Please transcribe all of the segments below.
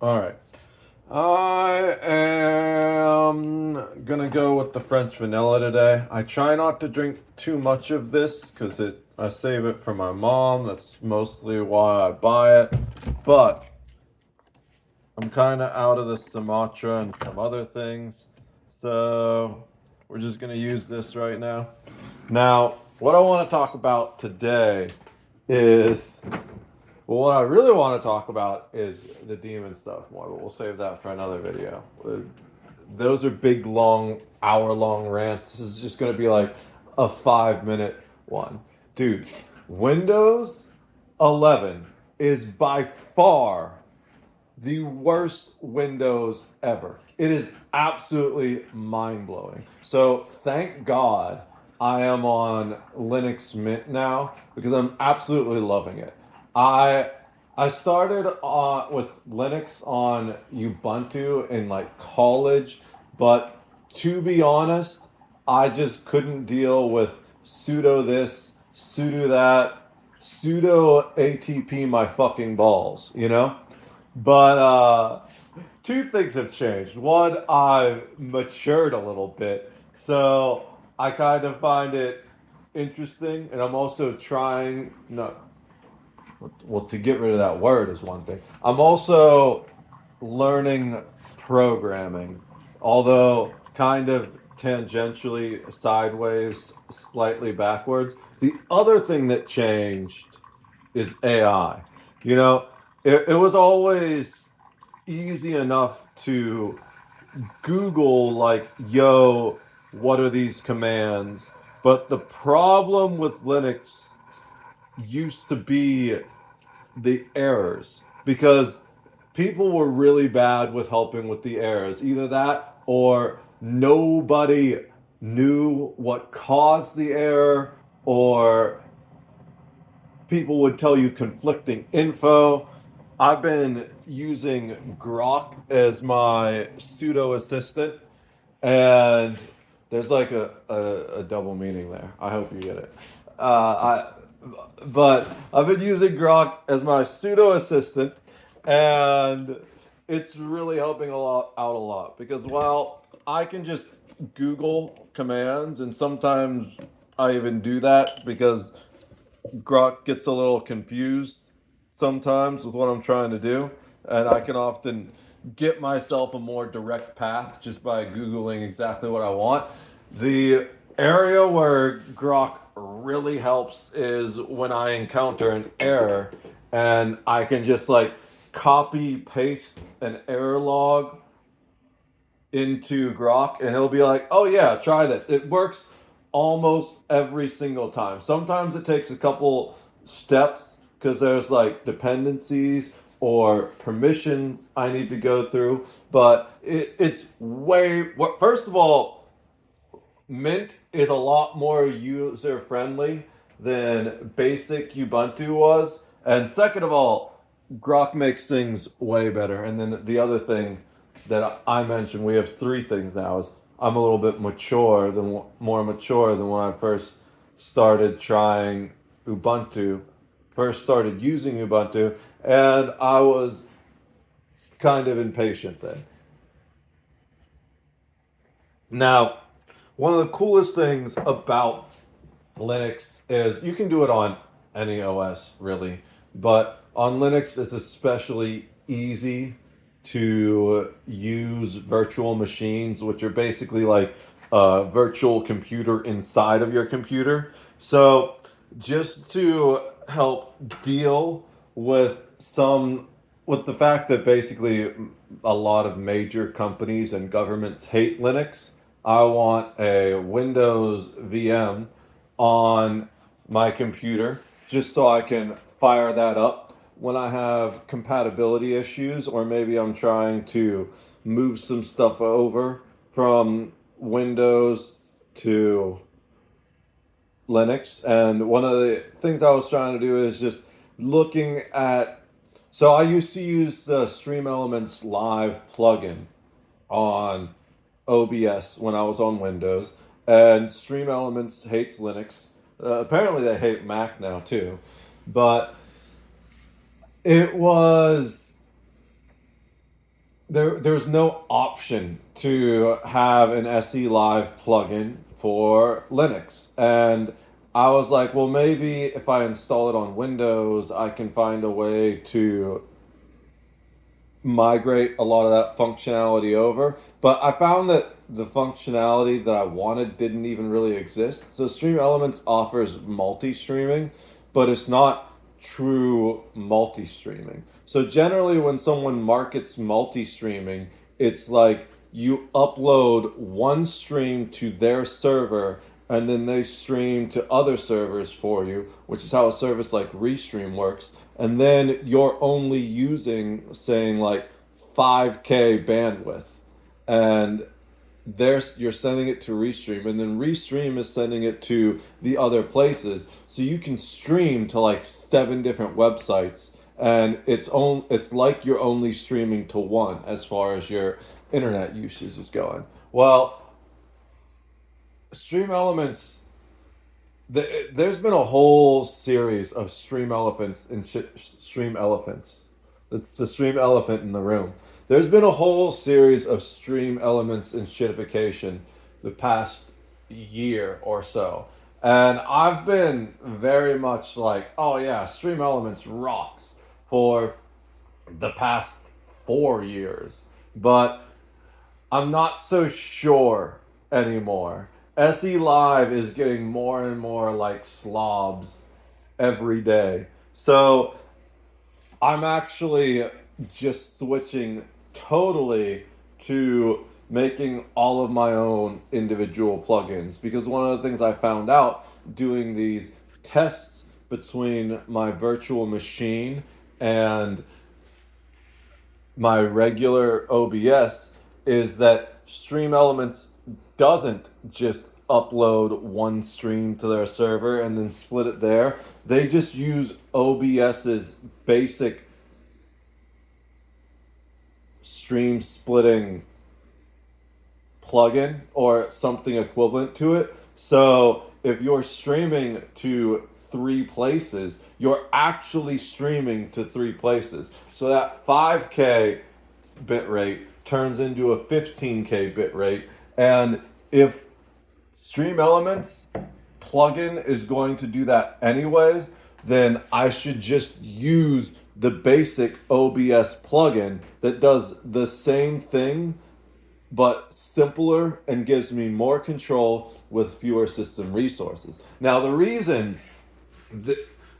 All right. I am gonna go with the French vanilla today. I try not to drink too much of this because I save it for my mom. That's mostly why I buy it. But I'm kind of out of the Sumatra and some other things, so we're just gonna use this right now. Now, what I want to talk about today is well, what I really want to talk about is the demon stuff more, but we'll save that for another video. Those are big, long, hour-long rants. This is just going to be like a 5-minute one. Dude, Windows 11 is by far the worst Windows ever. It is absolutely mind blowing. So thank God I am on Linux Mint now because I'm absolutely loving it. I I started with Linux on Ubuntu in like college, but to be honest, I just couldn't deal with sudo this, sudo that, sudo ATP my fucking balls, you know? But two things have changed. One, I've matured a little bit, so I kind of find it interesting, and I'm also trying. No, well, to get rid of that word is one thing. I'm also learning programming, although kind of tangentially sideways, slightly backwards. The other thing that changed is AI. You know, it was always easy enough to Google, like, yo, what are these commands? But the problem with Linux used to be the errors because people were really bad with helping with the errors. Either that or nobody knew what caused the error, or people would tell you conflicting info. I've been using Grok as my pseudo assistant, and there's like a double meaning there. I hope you get it. I but I've been using Grok as my pseudo assistant, and it's really helping a lot out a lot because while I can just Google commands, and sometimes I even do that because Grok gets a little confused sometimes with what I'm trying to do, and I can often get myself a more direct path just by Googling exactly what I want. The area where Grok really helps is when I encounter an error and I can just like copy paste an error log into Grok and it'll be like, oh yeah, try this. It works almost every single time. Sometimes it takes a couple steps because there's like dependencies or permissions I need to go through, but it's way. First of all, Mint is a lot more user friendly than basic Ubuntu was, and second of all, Grok makes things way better. And then the other thing that I mentioned, we have three things now. Is I'm a little bit more mature than when I first started trying Ubuntu, first started using Ubuntu, and I was kind of impatient then. Now, one of the coolest things about Linux is you can do it on any OS really, but on Linux it's especially easy to use virtual machines, which are basically like a virtual computer inside of your computer. So, just to help deal with with the fact that basically a lot of major companies and governments hate Linux, I want a Windows VM on my computer just so I can fire that up when I have compatibility issues, or maybe I'm trying to move some stuff over from Windows to Linux. And one of the things I was trying to do is just looking at. So I used to use the Stream Elements Live plugin on OBS when I was on Windows, and Stream Elements hates Linux. Apparently, they hate Mac now too, but it was there's no option to have an SE Live plugin for Linux. And I was like, well, maybe if I install it on Windows, I can find a way to migrate a lot of that functionality over. But I found that the functionality that I wanted didn't even really exist. So Stream Elements offers multi-streaming, but it's not true multi-streaming. So generally when someone markets multi-streaming, it's like you upload one stream to their server and then they stream to other servers for you, which is how a service like Restream works. And then you're only using, saying like 5K bandwidth, and you're sending it to Restream, and then Restream is sending it to the other places, so you can stream to like 7 different websites, and it's like you're only streaming to one as far as your internet usage is going. Well, Stream Elements, there's been a whole series of Stream Elephants and Stream Elephants. It's the Stream Elephant in the room. There's been a whole series of Stream Elements and shitification the past year or so. And I've been very much like, oh yeah, Stream Elements rocks for the past 4 years. But I'm not so sure anymore. SE Live is getting more and more like slobs every day. So I'm actually just switching totally to making all of my own individual plugins, because one of the things I found out doing these tests between my virtual machine and my regular OBS is that Stream Elements doesn't just upload one stream to their server and then split it there. They just use OBS's basic stream splitting plugin or something equivalent to it. So if you're streaming to 3 places, you're actually streaming to 3 places. So that 5K bit rate turns into a 15K bit rate. And if Stream Elements plugin is going to do that anyways, then I should just use the basic OBS plugin that does the same thing but simpler and gives me more control with fewer system resources. Now, the reason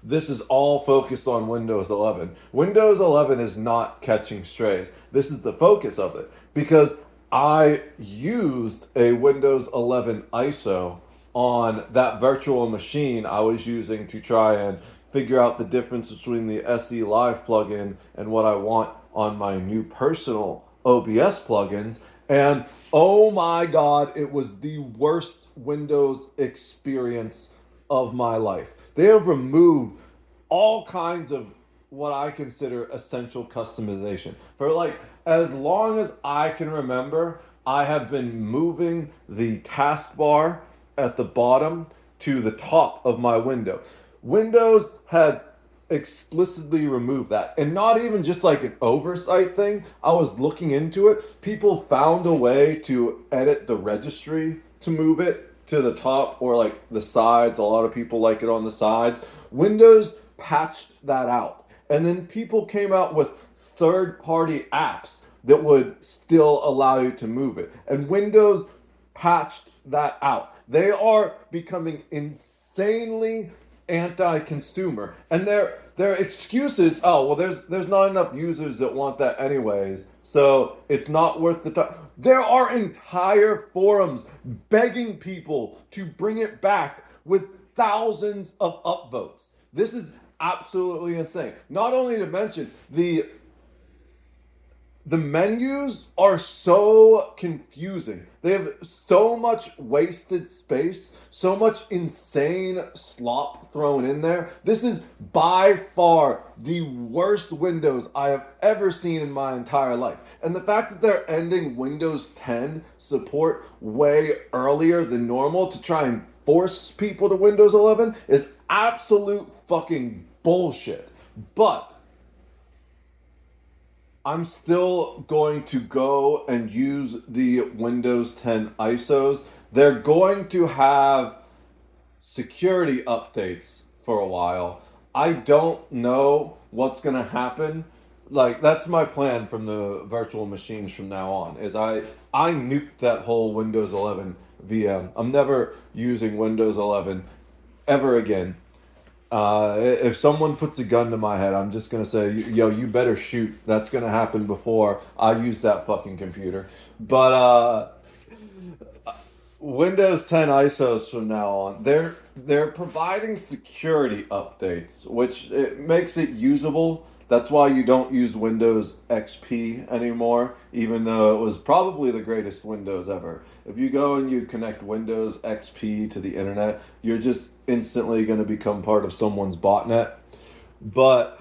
this is all focused on Windows 11. Windows 11 is not catching strays. This is the focus of it because I used a Windows 11 ISO on that virtual machine I was using to try and figure out the difference between the SE Live plugin and what I want on my new personal OBS plugins. And oh my God, it was the worst Windows experience of my life. They have removed all kinds of what I consider essential customization. For like as long as I can remember, I have been moving the taskbar at the bottom to the top of my window. Windows has explicitly removed that, and not even just like an oversight thing. I was looking into it. People found a way to edit the registry to move it to the top or like the sides. A lot of people like it on the sides. Windows patched that out, and then people came out with third-party apps that would still allow you to move it, and Windows patched that out. They are becoming insanely anti-consumer, and their excuse is, oh well, there's not enough users that want that anyways, so it's not worth the time. There are entire forums begging people to bring it back with thousands of upvotes. This is absolutely insane. Not only to mention the menus are so confusing. They have so much wasted space, so much insane slop thrown in there. This is by far the worst Windows I have ever seen in my entire life. And the fact that they're ending Windows 10 support way earlier than normal to try and force people to Windows 11 is absolute fucking bullshit. But I'm still going to go and use the Windows 10 ISOs. They're going to have security updates for a while. I don't know what's going to happen. Like that's my plan from the virtual machines from now on. Is I nuked that whole Windows 11 VM. I'm never using Windows 11 ever again. If someone puts a gun to my head, I'm just gonna say, "Yo, you better shoot." That's gonna happen before I use that fucking computer. But Windows 10 ISOs from now on, they're providing security updates, which it makes it usable. That's why you don't use Windows XP anymore, even though it was probably the greatest Windows ever. If you go and you connect Windows XP to the internet, you're just instantly going to become part of someone's botnet. But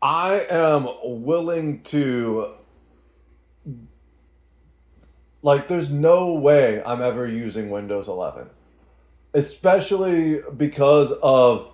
I am willing to, like, there's no way I'm ever using Windows 11, especially because of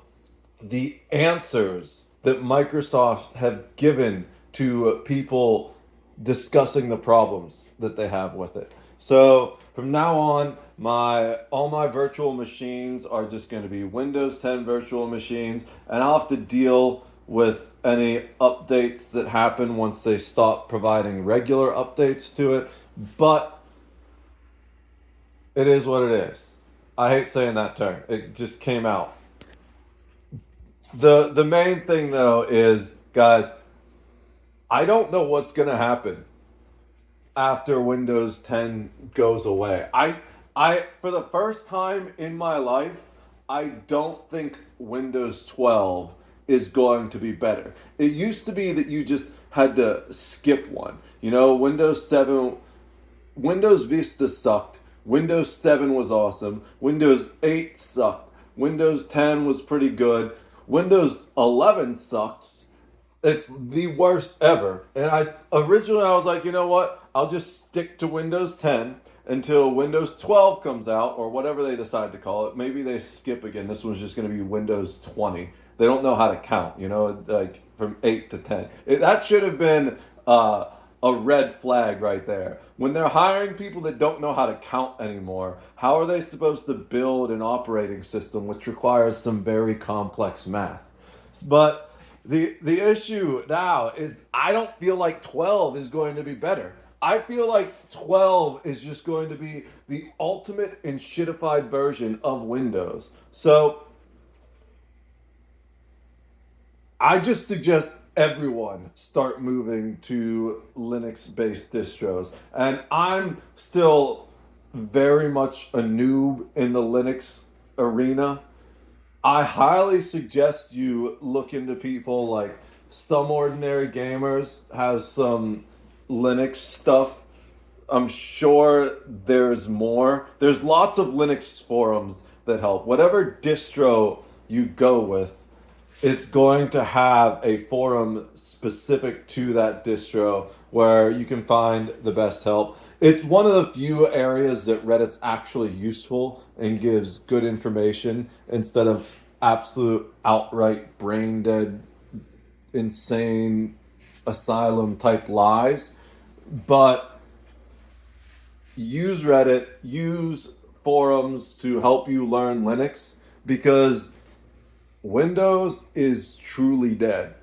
the answers that Microsoft have given to people discussing the problems that they have with it. So from now on, my all my virtual machines are just going to be Windows 10 virtual machines, and I'll have to deal with any updates that happen once they stop providing regular updates to it. But it is what it is. I hate saying that term. It just came out. The main thing though is, guys, I don't know what's gonna happen after Windows 10 goes away. I for the first time in my life, I don't think Windows 12 is going to be better. It used to be that you just had to skip one. You know, Windows 7, Windows Vista sucked. Windows 7 was awesome. Windows 8 sucked. Windows 10 was pretty good. Windows 11 sucks. It's the worst ever. And I was like, you know what? I'll just stick to Windows 10 until Windows 12 comes out or whatever they decide to call it. Maybe they skip again. This one's just going to be Windows 20. They don't know how to count, you know, like from 8 to 10. That should have been a red flag right there. When they're hiring people that don't know how to count anymore, how are they supposed to build an operating system which requires some very complex math? But the issue now is I don't feel like 12 is going to be better. I feel like 12 is just going to be the ultimate and shitified version of Windows. So I just suggest everyone start moving to Linux based distros. And I'm still very much a noob in the Linux arena. I highly suggest you look into people like Some Ordinary Gamers has some Linux stuff. I'm sure there's more. There's lots of Linux forums that help. Whatever distro you go with, it's going to have a forum specific to that distro where you can find the best help. It's one of the few areas that Reddit's actually useful and gives good information instead of absolute outright brain dead, insane asylum type lies. But use Reddit, use forums to help you learn Linux because Windows is truly dead.